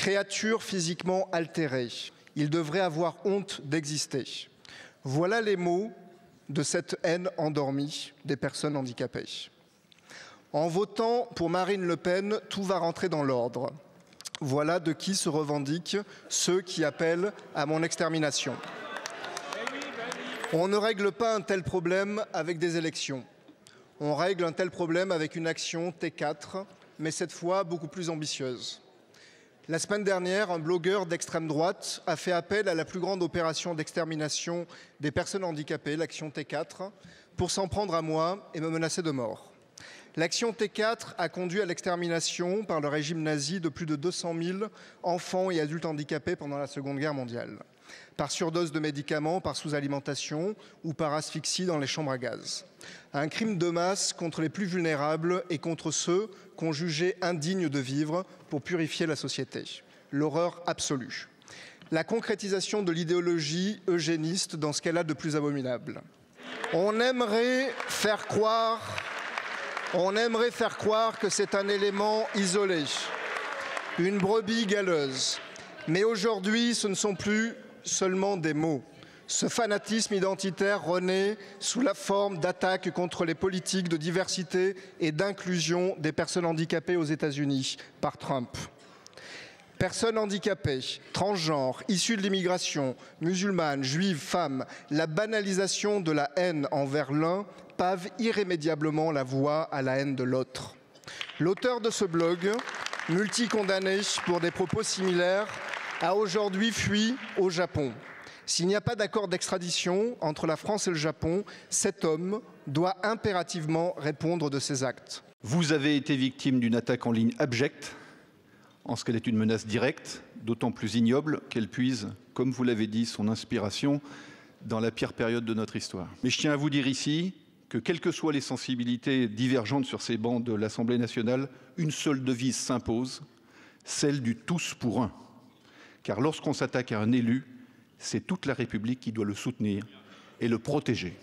Créature physiquement altérée, il devrait avoir honte d'exister. Voilà les mots de cette haine endormie des personnes handicapées. En votant pour Marine Le Pen, tout va rentrer dans l'ordre. Voilà de qui se revendiquent ceux qui appellent à mon extermination. On ne règle pas un tel problème avec des élections. On règle un tel problème avec une action T4, mais cette fois beaucoup plus ambitieuse. La semaine dernière, un blogueur d'extrême droite a fait appel à la plus grande opération d'extermination des personnes handicapées, l'action T4, pour s'en prendre à moi et me menacer de mort. L'action T4 a conduit à l'extermination par le régime nazi de plus de 200 000 enfants et adultes handicapés pendant la Seconde Guerre mondiale, par surdose de médicaments, par sous-alimentation ou par asphyxie dans les chambres à gaz. Un crime de masse contre les plus vulnérables et contre ceux qu'on jugeait indignes de vivre pour purifier la société. L'horreur absolue. La concrétisation de l'idéologie eugéniste dans ce qu'elle a de plus abominable. On aimerait faire croire que c'est un élément isolé, une brebis galeuse. Mais aujourd'hui, ce ne sont plus seulement des mots. Ce fanatisme identitaire renaît sous la forme d'attaques contre les politiques de diversité et d'inclusion des personnes handicapées aux États-Unis par Trump. Personnes handicapées, transgenres, issues de l'immigration, musulmanes, juives, femmes, la banalisation de la haine envers l'un pave irrémédiablement la voie à la haine de l'autre. L'auteur de ce blog, multicondamné pour des propos similaires, a aujourd'hui fui au Japon. S'il n'y a pas d'accord d'extradition entre la France et le Japon, cet homme doit impérativement répondre de ses actes. Vous avez été victime d'une attaque en ligne abjecte, en ce qu'elle est une menace directe, d'autant plus ignoble qu'elle puise, comme vous l'avez dit, son inspiration dans la pire période de notre histoire. Mais je tiens à vous dire ici que, quelles que soient les sensibilités divergentes sur ces bancs de l'Assemblée nationale, une seule devise s'impose, celle du tous pour un. Car lorsqu'on s'attaque à un élu, c'est toute la République qui doit le soutenir et le protéger.